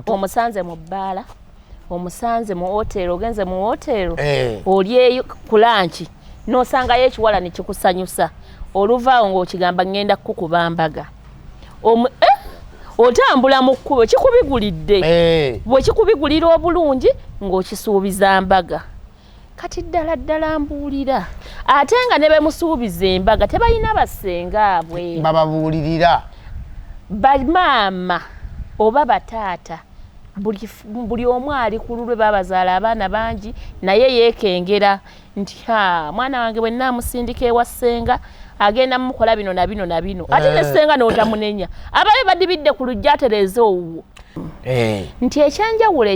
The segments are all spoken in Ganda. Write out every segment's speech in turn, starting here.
omusanze mu bbaala omusanze mu hotel ogenze mu hotel olyeyo ku lunch n'osangayo ekiwala ne kikusanyusa oluvaawo ng'okigamba ngenda kukuba mbaga otambula mu kkubo kikubigulidde bwe kikubigulira obulungi ng'okisuubiza mbaga kati ddala mbuulira ate nga ne bemusuubiza embaga tebalina bassenga abwe bababuulirira bamaama oba bataata buli omu ali ku lulwe babazaala abaana bangi naye yeekengera nti mwana wange bwe naamusindika ewa ssenga agenda mumukola bino na bino na bino ate ne ssenga n'otamunenya ababe badibidde ku lujja atereeza owuwo nti ekyanjawulo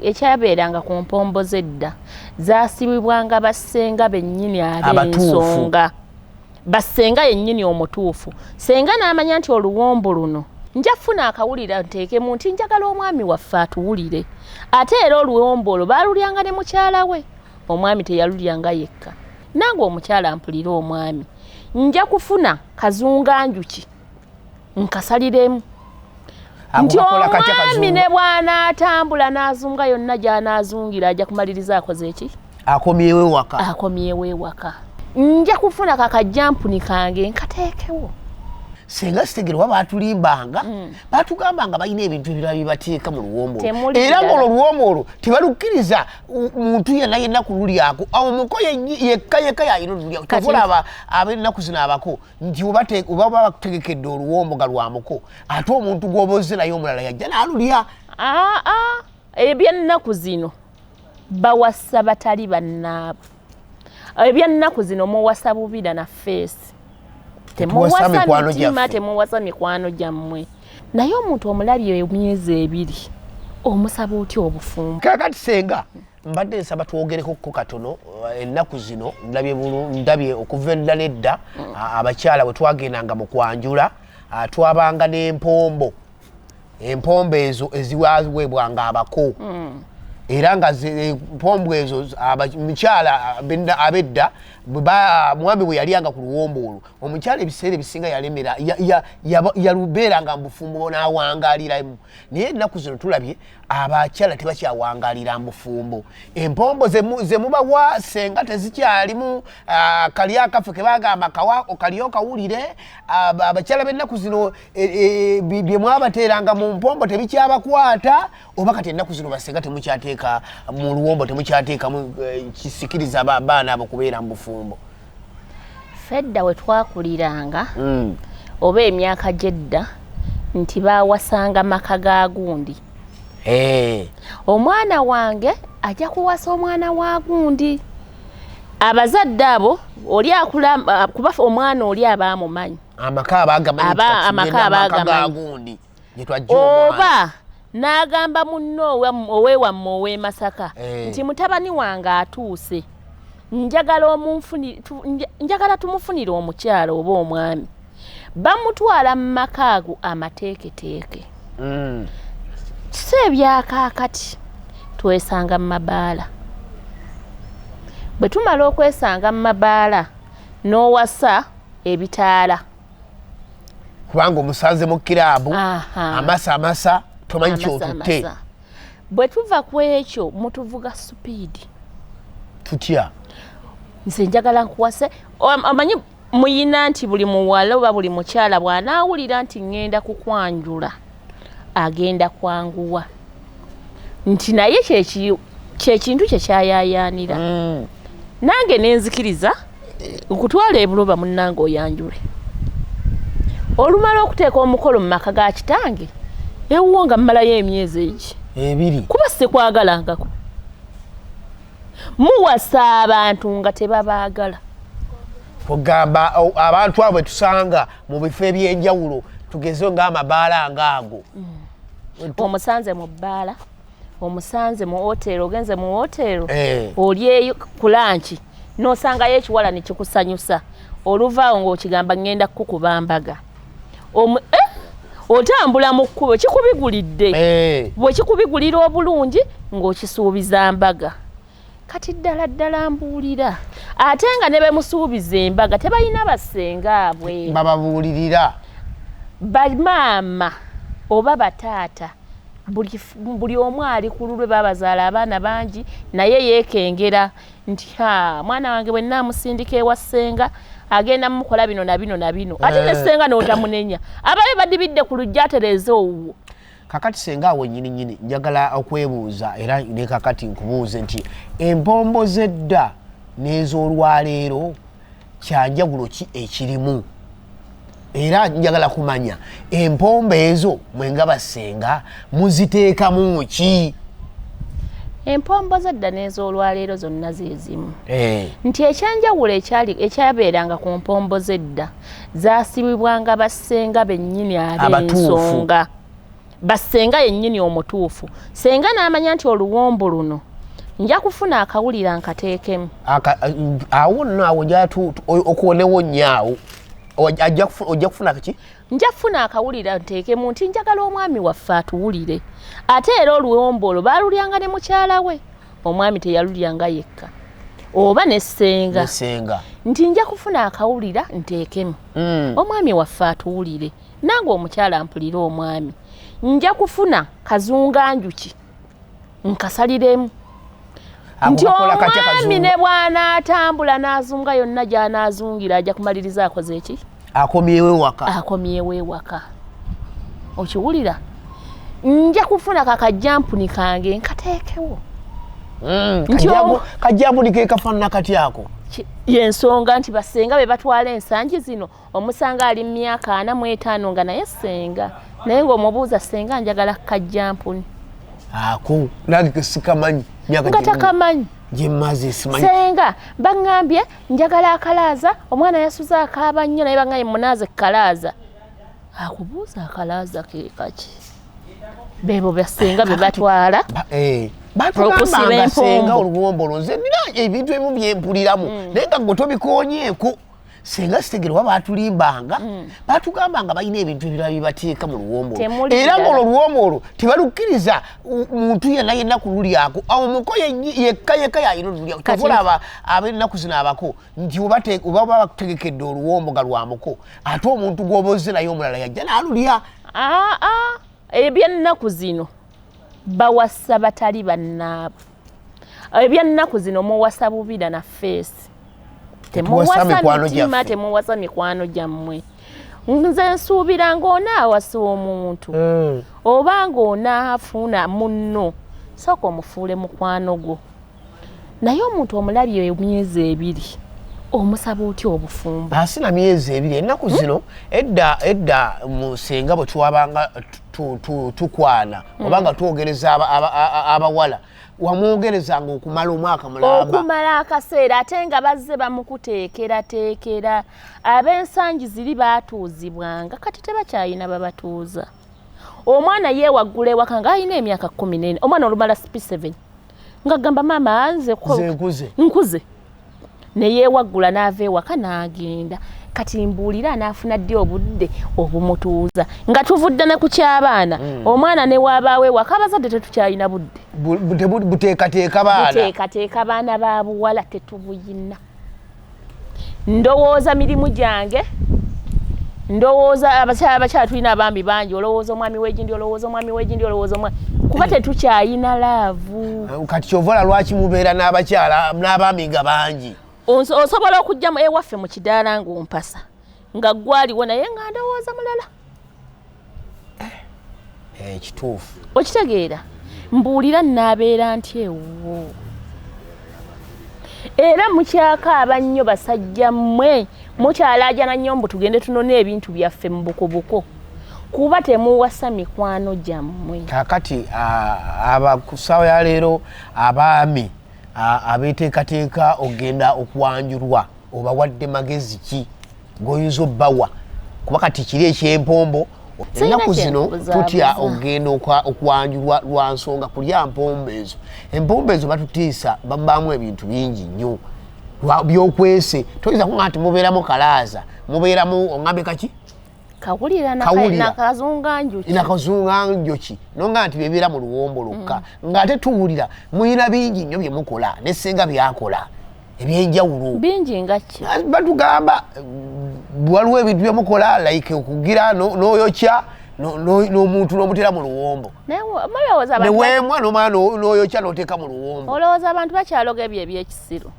ekyabeeranga ku mpombo z'edda zaasibibwanga bassenga bennyini ab'ensonga bassenga yennyini omutuufu ssenga n'amanya nti oluwombo luno njafuna akawulira nteekemu nti njagala omwami waffe atuwulire ate era oluwombo olwo baalulyanga ne mukyala we omwami teyalulyanga yekka nange omukyala mpulira omwami nja kufuna kazunganjuki nkasaliremu nti omwami ne bw'anaatambula n'azunga yonna gy'anaazungira ajja kumaliriza akoze eki akomyewo ewaka nja kufuna kakajjampuni kange nkateekewo senga sitegerwa baatulimbanga baatugambanga balina ebintu ebirala bibateeka mu luwombo era ng'olwo luwombo olwo tebalukkiriza muntu yenna kululyako awo muko yekka yayina olulyako tovula ab'ennaku zino abako nti oba bakutegekedde oluwombo nga lwamuko ate omuntu gw'oboze naye omulala yajja n'alulya ebyennaku zino bawasa batali bannaabo ebyennaku zino muwasa bubira na feesi temuwasa mitima temuwasa mikwano gyammwe naye omuntu omulabye emyezi ebiri omusaba otya obufumbo kakati senga mbadde nsaba twogereko ko katono ennaku zino ndabye okuva edda nedda abakyala bwe twagendanga mu kwanjula twabanga n'empombo ezo eziwaweebwanga abako era nga empombo ezo omukyala abedda mwami bwe yalyanga ku luwombo olwo omukyala ebiseera ebisinga yalemera yalubeeranga mu bufumbo n'awangaliramu naye ennaku zino tulabye abakyala tebakyawangalira mu bufumbo empombo ze mubawa senga tezikyalimu kali akafe ke bagamba kawa okaliyo kawulire abakyala b'ennaku zino bye mwabateeranga mu mpombo tebikyabakwata oba kati ennaku zino basenga temukyateeka mu luwombo temukyateekamu kisikiriza baana abo kubeera mu bufumbo fedda we twakuliranga oba emyaka gyedda nti baawasanga maka ga gundi omwana wange ajja kuwasa omwana wa gundi abazadde abo oli akula kuba omwana oli abaamumanyi amaka abagamanyi oba n'agamba munno oweewamma ow'e Masaka nti mutabani wange atuuse njagala tumufunire omukyala oba omwami bamutwala mu maka ago amateeketeeke si ebyakaakati twesanga mu mabaala bwe tumala okwesanga mu mabaala n'owasa ebitaala kubanga omusanze mu kiraabu amasa tomanyi kyotutte bwe tuva ku ekyo mutuvuga supiidi tutya nze njagala nkuwase amanyi muyina nti buli muwala oba buli mukyala bw'anaawulira nti ŋŋenda kukwanjula agenda kwanguwa nti naye kyekintu kyekyayaayaanira nange nenzikiriza okutwala ebuloba munnange oyanjule olumala okuteeka omukolo mu maka ga kitange ewuwo nga mmalayo emyezi ebiri kuba sikwagalangako muwasa abantu nga tebabaagala kugamba abantu abo tusanga mu bifo ebyenjawulo tugezeyo ng'amabaala ngaago omusanze mu bbaala omusanze mu hotel ogenze mu hotel olyeyo ku lunch n'osangayo ekiwala ne kikusanyusa oluvaawo ng'okigamba ngenda kukuba mbaga otambula mu kkubo kikubigulidde bwe kikubigulira obulungi ng'okisuubiza mbaga kati ddala mbuulira ate nga ne bemusuubiza embaga tebalina bassenga abwe bababuulirira bamaama oba bataata buli omu ali ku lulwe babazaala abaana bangi naye yeekengera nti mwana wange bwe naamusindika ewa ssenga agenda mumukola bino na bino na bino ate ne ssenga n'otamunenya ababe badibidde ku lujja atereeze owuwo. Kakati senga awo nnyini njagala okwebuuza era ne kakati nkubuuze nti empombo z'edda n'ez'olwaleero kyanjawulo ki ekirimu? Era njagala kumanya empombo ezo mwenga basenga muziteekamu ki? Empombo z'edda n'ez'olwaleero zonna zeezimu. Nti ekyanjawulo ekyabeeranga ku mpombo z'edda zaasibibwanga bassenga bennyini ab'ensonga. Bassenga yennyini omutuufu. Senga n'amanya nti oluwombo luno nja kufuna akawulira nkateekemu. Awo nno awo okuwonewo nnyo ojja kufuna ki? Nja kufuna akawulira nteekemu nti njagala omwami waffe atuwulire. Ate era oluwombo olwo baalulyanga ne mukyala we. Omwami teyalulyanga yekka. Oba ne ssenga. Nti nja kufuna akawulira nteekemu. Omwami waffe atuwulire. Nange omukyala mpulire omwami. Nja kufuna kazunganjuki nkasaliremu nti omwami ne bw'anaatambula n'azunga yonna gy'anaazungira ajja kumaliriza akoze eki? Akomyewo ewaka. Okiwulira? Nja kufuna kakajjampuni kange nkateekewo. Kajjampuni ke kafaanana kati ako? Y'ensonga nti bassenga be batwala ensangi zino omusanga ali mu myaka 45 nga naye ssenga. Naye ng'omubuuza ssenga njagala kajjampuni. Ako nange sikamanyi myaka nga takamanyi gye simanyi. Ssenga baŋŋambye njagala akalaaza omwana yasuza akaaba nnyo naye baŋŋambye munaaze kalaaza. Akubuuza akalaaza ke kaki? Beebo bassenga be batwala. Batugambanga senga oluwombo lonze nina ebintu ebimu byempuliramu naye nga gwe tobikoonyeeko. Senga sitegerwa batulimbanga batugambanga balina ebintu ebirala bibateeka mu luwombo era ng'olwo oluwombo olwo tebalukkiriza muntu yenna kululyako awo muko yekka yayina olulya tovolaba ab'ennaku zino abako nti oba bakutegekedde oluwombo nga lwamuko ate omuntu gw'oboze naye omulala yajja n'alulya. Eby'ennaku zino bawasa batali bannaabo. Eby'ennaku zino muwasa bubira na feesi. Temuwasa mitima, temuwasa mikwano gyammwe. Nze nsuubira ng'onaawasa omuntu oba ng'onaafuna munno sooka omufuule mukwano gwo. Naye omuntu omulabye emyezi 2 omusaba otya obufumbo? Asina myezi 2 ennaku zino edda musenga bwe twabanga tukwana oba nga twogereza abawala wamwogerezanga okumala omwaka mulamba. Okumala akaseera ate nga bazze bamukuteekerateekera. Ab'ensangi ziri baatuuzibwanga kati tebakyayina babatuuza. Omwana yeewaggula ewaka ng'alina emyaka 14 omwana olumala SP7 ng'agamba maama nze nkuze ne yeewaggula n'ava ewaka n'agenda. Kati mbuulira anaafuna ddi obudde obumutuuza nga tuvudde ne ku ky'abaana omwana ne waabaawe ewaka abazadde tetukyalina budde buteekateeka baana ba buwala tetubuyina. Ndowooza mirimu gyange ndowooza abakyala tulina abambi bangi olowooza omwami w'egindi olowooza omwami w'egindi olowooza omwami kuba tetukyayina laavu. Kati kyovola lwaki mubeera n'abakyala n'abambi nga bangi? Osobola okujja ewaffe mu kidaala ng'ompasa nga gwaliwo naye nga ndowooza mulala. Kituufu. Okitegeera? Mbuulira nnaabeera ntya ewuwo. Era mukyakaaba nnyo basajja mmwe mukyalaajana nnyo mbu tugende tunone ebintu byaffe mu bukobuko kuba temuwasa mikwano gyammwe. Kakati ku ssaawa ya leero abaami abeeteekateeka ogenda okuwanjulwa obawadde magezi ki g'oyinza obbawa? Kuba kati kiri eky'empombo ennaku zino tutya ogenda okuwanjulwa lwa nsonga kulya mpombo ezo. Empombo ezo batutiisa babbaamu ebintu bingi nnyo byokwese. Toyinza kuŋŋa nti mubeeramu kalaaza mubeeramu oŋŋambe kaki? Kawulira nakazunganjuki nonga nti bebeera mu luwombo lukka ng'ate tuwulira muyina bingi nnyo bye mukola ne ssenga byakola ebyenjawulo bingi nga ki? Batugamba waliwo ebintu bye mukola like okugira n'oyokya n'omuntu n'omutera mu luwombo newemwa nomala n'oyokya n'oteeka mu luwombo olowooza abantu bakyaloga ebyo ebyekisiro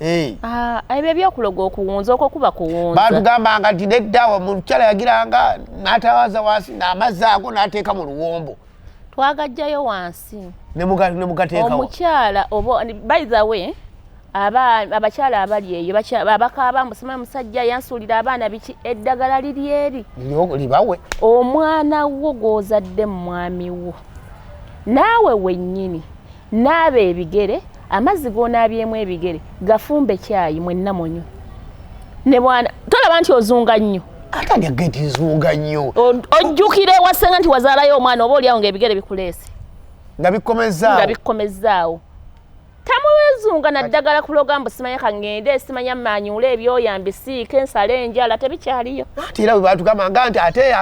ebyo ebyokuloga okuwunza okwo kuba kuwunza batugambanga nti neddawa mukyala yagiranga n'atawaza wansi n'amazzi ago n'ateeka mu luwombo twagajjayo wansi nemugateekawo omukyala by the way abakyala abali eyo abakaaba musoma musajja yansuulira abaana biki eddagala liri eri libawe omwana wo gw'ozadde mu mwami wo naawe wennyini naaba ebigere amazzi g'onaabyemu ebigere gafumbe kyayi mwenna munywa ne bwana tolaba nti ozunga nnyo ate agenti nzunga nnyo ojjukire wasenga nti wazaalayo omwana oba oliawo ng'ebigere bikuleese nga bikkomezaawo tamuwezunga naddagala kuloga mbu simanya kaŋŋende simanya manyuule ebyoya mbisiike ensale enjala tebikyaliyo ate era bwe batugambanga nti ate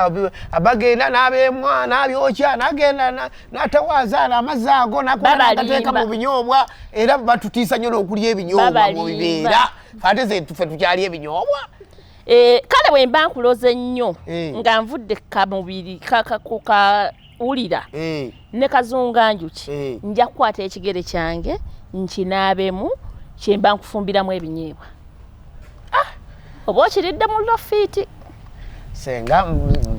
abagenda n'abeemwa n'abyokya n'agenda n'atawaazaala amazzi ago n'agateeka mu binyoobwa era batutiisa nnyo n'okulya ebinyoobwa mu bibeera ate ze ffe tukyali ebinyoobwa kale bwe mba nkuloze nnyo nga nvudde kamubiri kawulira ne kazunganjuki nja kukwata ekigere kyange nkinaabemu kyemba nkufumbiramu ebinyeebwa oba okiridde mu lofiiti senga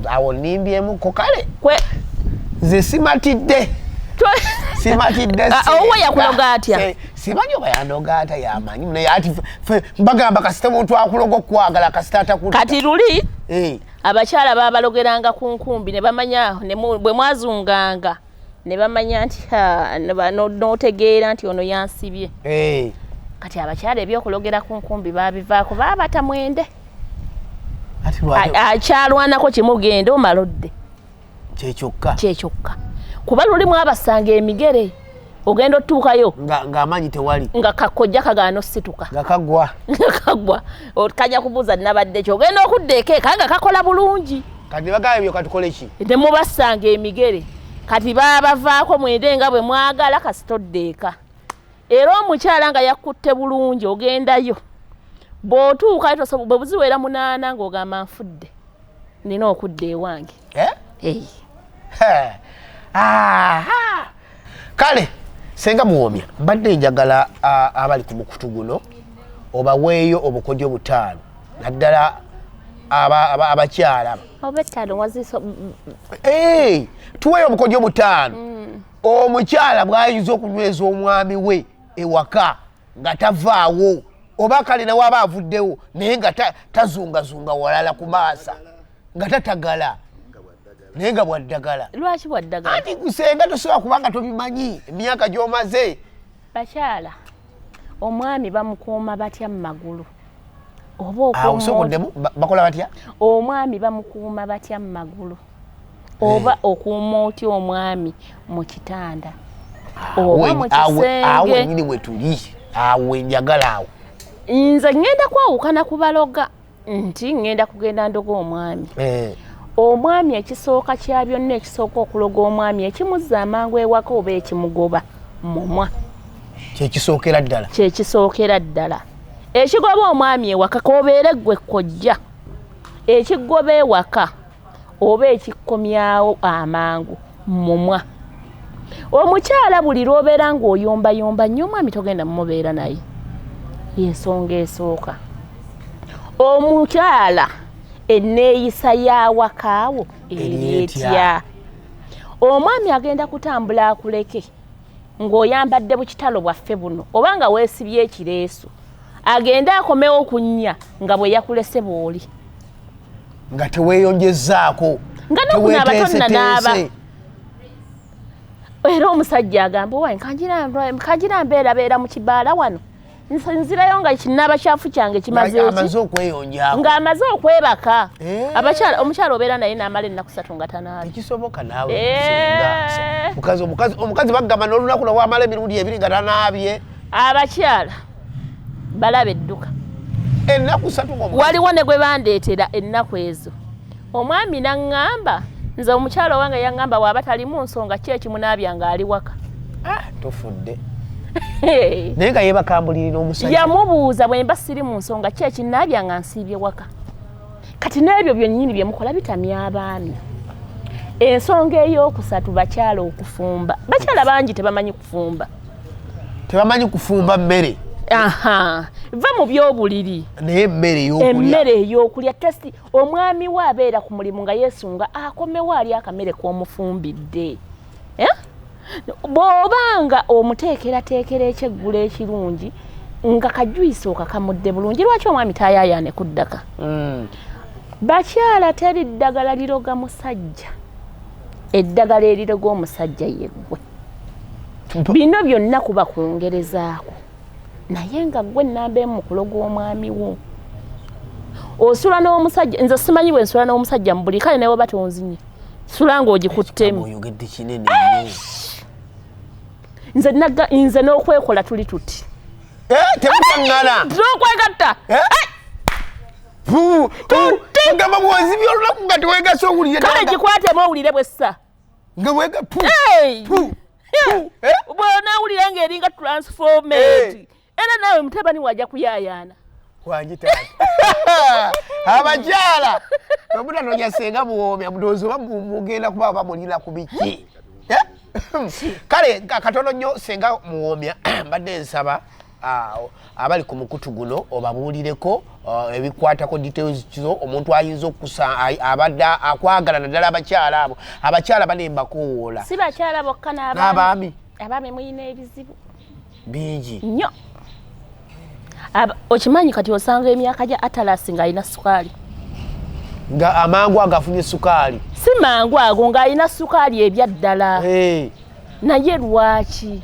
awo nimbyemukko kale nze simatidde owa yakuloga atya simanyi oba yandoga ata yamanyi naye ati mbagamba kasita muntu akuloga okwagala kasita atakuta kati luli abakyala babalogeranga ku nkumbi ne bamanya bwe mwazunganga ne bamanya nti n'otegeera nti ono yansibye kati abakyala ebyokulogera ku nkumbi babivaako baabata mwende akyalwanako kimugenda omalodde kyekyoka kuba lulimu abasanga emigere ogenda otuukayo ng'amanyi tewali nga kakojja kagaana osituka nga kaggwa kajja kubuuza nabadde ki ogenda okudda ekeeka nga kakola bulungi kati bagamba ebyo katukole ki ne mubasanga emigere kati babavaako mwende nga bwe mwagala kasitodde eka era omukyala nga yakutte bulungi ogendayo bw'otuuka bwe buziwera 8 ng'ogamba nfudde nina okudda ewange kale senga muwomya mbadde njagala abali ku mukutu guno obaweeyo obukodyo 5 naddala abakyala tuweeyo obukodyo 5 omukyala bw'ayinza okunyweza omwami we ewaka nga tavaawo oba kale nawe aba avuddewo naye nga tazungazunga walala ku maasa nga tatagala naye nga bwaddagala lwaki bwaddagala ati gusenga tosobola kubanga tobimanyi emyaka gy'omaze bakyala omwami bamukuuma batya mu magulu bakola batya omwami bamukuuma batya mu magulu oba okuuma otya omwami mu kitanda oba mu kisenge awo nyini wetuli awo njagala awo nze ŋŋenda kwawukana ku baloga nti ŋŋenda kugenda ndoga omwami omwami ekisooka kya byonna ekisooka okuloga omwami ekimuzza amangu ewaka oba ekimugoba mumwa kyekisookera ddala ekigoba omwami ewaka kobeere ggwe kkojja ekigoba ewaka oba ekikkomyawo amangu mumwa omukyala buli lw'obeera ng'oyombayomba nnyo omwami togenda mumubeera naye yensonga esooka omukyala enneeyisa y'awakaawo eryetya omwami agenda kutambula akuleke ng'oyambadde bukitalo bwaffe buno oba nga weesibye ekireesu agende akomewo okunnya nga bwe yakulese bw'oli nga teweeyonjezaako nga nokunaaba tonnanaaba era omusajja agamba owaye kanjira mbeerabeera mu kibaala wano nzirayo nga kinaaba kyafu kyange kimaze ng'amaze okwebaka omukyala obeera naye n'amala ennaku 3 nga tanaabe tekisoboka naawe omukazi bagamba n'olunaku lwamala emirundi 2 nga tanaabye abakyala balaba edduka ennaku 3 waliwo ne gwe bandeetera ennaku ezo omwami naŋŋamba nze omukyala owange yaŋŋamba waaba talimu nsonga ki ekimunaabya ng'ali waka tofudde naye nga yebakambulirira omusajja yamubuuza bwe mba siri mu nsonga ki ekinnaabya nga nsiibye waka kati n'ebyo byennyini bye mukola bitamya abaami ensonga ey'okusatu bakyala okufumba bakyala bangi tebamanyi kufumba mmere va mu byobuliri naye emmere ey'okulya testi omwami we abeera ku mulimu nga yeesunga akomewo ali akamere k'omufumbidde bw'obanga omuteekerateekera ekyeggulo ekirungi nga kajuyisa okakamudde bulungi lwaki omwami taayayaane ku ddaka bakyala teri ddagala liroga musajja eddagala eriroga omusajja yeggwe bino byonna kuba kwongerezaako naye nga gwe nnamba emu mu kuloga omwami wo osula n'omusajja nze simanyi bwe nsula n'omusajja mu buli kale naye oba tonzinye sula ng'ogikuttemu nze n'okwekola tuli tuti temutaŋŋana okwegatta gamba bwozibya olunaku nga tewegasa owulire kale gikwatemu owulire bwessa nga wega bw'onaawulira ng'eringa transformed era naawe mutabani wajja kuyayaana wange taata abakyala omutanonya senga muwoomya mudoozi oba mugenda kuba bamulira ku biki kale katono nnyo senga muwoomya mbadde nsaba abali ku mukutu guno obabuulireko ebikwatako details kizo omuntu ayinza abadde akwagala naddala abakyala abo abakyala banembakowoola si bakyala bokka n'abaami muyina ebizibu bingi nnyo okimanyi kati osanga emyaka gya atalasi ng'alina sukaali nga amangu agafunye sukaali si mangu ago ng'alina sukaali ebyaddala naye lwaki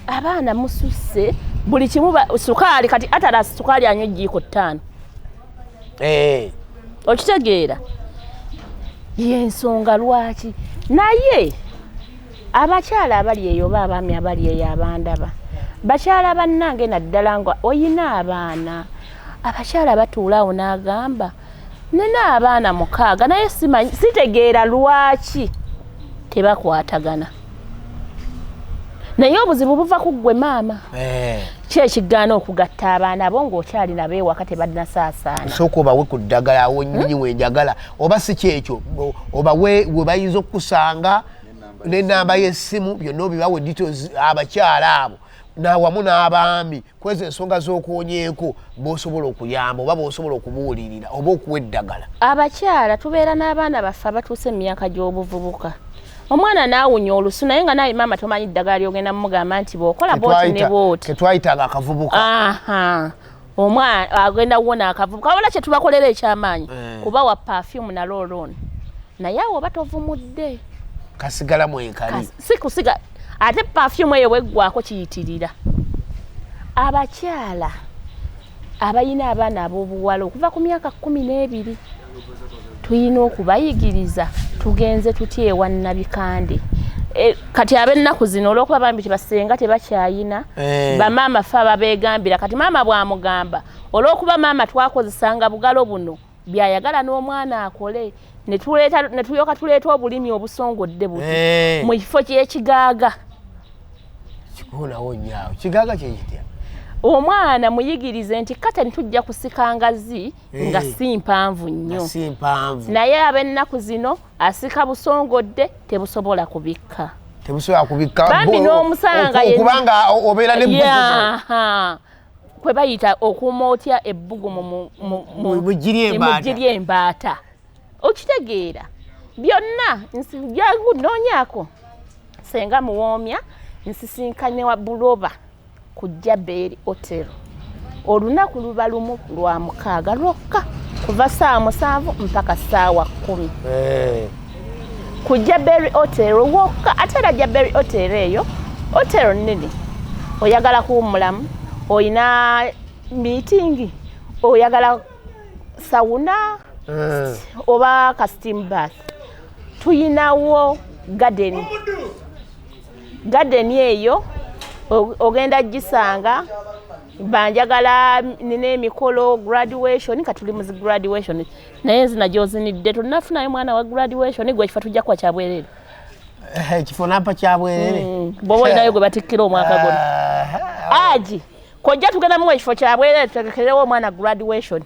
abaana mususse buli kimu sukaali kati atalasi sukaali anywa ejjiiko 5 okitegeera yensonga lwaki naye abakyala abali eyo oba abaami abali eyo abandaba bakyala bannange naddala nga oyina abaana abakyala batuulaawo n'agamba nina abaana 6 naye sitegeera lwaki tebakwatagana naye obuzibu buva ku ggwe maama ki ekigaana okugatta abaana abo ng'okyali nabo ewaka tebannasaasaana sooka obawe ku ddagala awo nnyinyi wenjagala oba si kyekyo obawe we bayinza okukusanga n'ennamba y'essimu byonna obibawe details abakyala abo nawamu n'abaami kweza ensonga z'okuwonyeeko b'osobola okuyamba oba b'osobola okubuulirira oba okuwa eddagala abakyala tubeera n'abaana baffe abatuuse mu myaka gy'obuvubuka omwana naawunya olusu naye nga naye maama tomanyi ddagala lyogenda mumugamba nti bw'okola booti ne booti ketwayitanga akavubuka omwana agenda wona akavubuka wabula kye tubakolera ekyamaanyi kubawa perfume na roll-on naye awo oba tovumudde kasigala mwekali si kusiga ate perfume eyo bweggwako kiyitirira abakyala abayina abaana ab'obuwala okuva ku myaka 12 tuyina okubayigiriza tugenze tutya ewa nnabikande kati ab'ennaku zino olw'okuba bambi tebasenga tebakyayina bamaama fe ababeegambira kati maama bw'amugamba olw'okuba maama twakozesanga bugalo buno byayagala n'omwana akole ne tulyoka tuleeta obulimi obusongodde buti mu kifo ky'ekigaaga kikuunawo nnyawo kigaaga kyekitya omwana muyigirize nti kati tujja kusika ngazi nga si mpanvu nnyo naye ab'ennaku zino asika busongodde tebusobola kubikka bambi n'omusanga kubanga obeera ne kwe bayita okuuma otya ebbugu mu giri embaata okitegeera byonna byakunoonyako senga muwoomya nsisinkane wa buloba ku Jaberi Hotel olunaku luba lumu lwa 6 lwokka kuva saa 7 mpaka saa 10 ku Jaberi Hotel wokka ate era Jaberi Hotel eyo hotel nnene oyagala kuwummulamu oyina meeting oyagala sauna oba ka steam bath tuyinawo garden eyo ogenda gisanga banjagala nina emikolo graduation katuli mu graduation naye nzina gyozinidde tunafunayo mwana wa graduation gwe kifa tujja kwa kyabwerere ekifo nampa kyabwerere bwoba olinayo gwe batikkira omwaka gono aji kojja tugenda mu ekifo kyabwerere tutegekerewo omwana graduation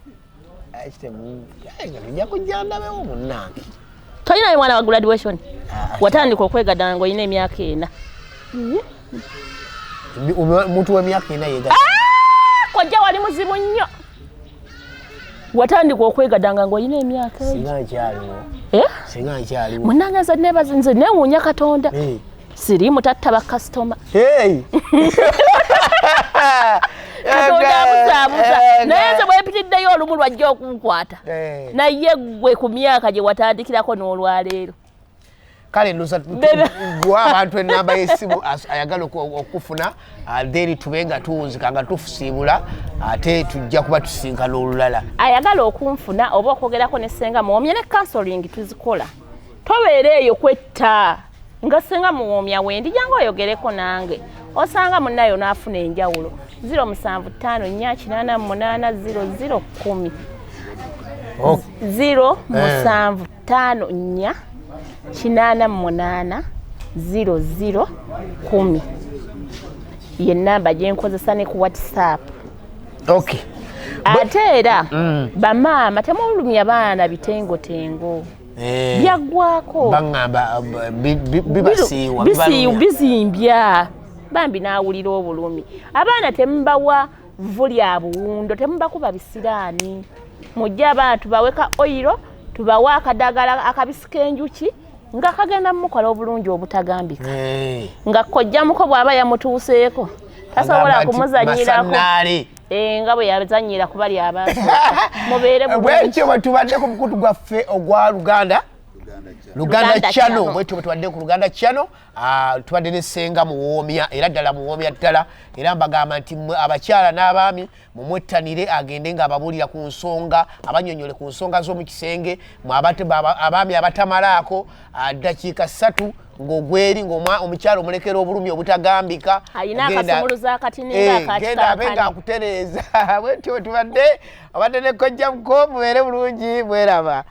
ujja kujja ndabewo munnange Toyina mwana wa graduation. Watandika okwegadanga ng'olina emyaka 4. Omuntu w'emyaka 4 yega. Kojja wali muzibu nnyo. Watandika okwegadanga ng'olina emyaka 4. Singa nkyaliwo. Singa nkyaliwo. Munange nze neebaza nze neewuunya Katonda. Siriimu tatta bakasitoma. Katonda abuzaabuza. Naye nze bwepitiddeyo olumu lwajja okunkwata. Naye gwe ku myaka gye watandikirako n'olwaleero. Kale ndoza gwa abantu enamba y'essimu ayagala okufuna deri tubenga tuwunzika nga tufusiibula ate tujja kuba tusinkana olulala. Ayagala okunfuna oba okwogerako ne Ssenga Muwomya ne counseling tuzikola. Tobeera eyo kwetta nga Ssenga Muwomya wendi jangu oyogereko nange. Osanga munnayo n'afuna enjawulo. 075480010 075480010 ye namba gye nkozesa ne ku WhatsApp. Okay. Ate era bamaama temulumya baana bitengotengo. Byaggwako. Bangamba bibasiiwa bizimbya. Bambi naawulira obulumi. Abaana temubawa vvu lya buwundo, temubakuba bisiraani. Mujja abaana tubaweka oyiro, tubawa akadagala akabisi k'enjuki nga kagenda mukola obulungi obutagambika. Nga kojja muko bw'aba yamutuuseeko tasobola kumuzanyirako. Nga bwe yazanyira ku bali abantu. Mubeere bwekyo bwe tubadde ku mukutu gwaffe ogwa Luganda Channel. Bwetyo bwe tubadde ku Luganda Channel. Tubadde ne Ssenga Muwomya era ddala Muwomya ddala era mbagamba nti abakyala n'abaami mumwettanire agende nga ababuulira ku nsonga abanyonyole ku nsonga z'omu kisenge abaami abatamalaako ddakiika 3 ng'ogweri ng'omukyala omulekera obulumi obutagambika ayina akasumuluza akatininga genda abenga akutereeza. Bwetyo bwe tubadde abadde ne kojja muko mubeere bulungi mweraba.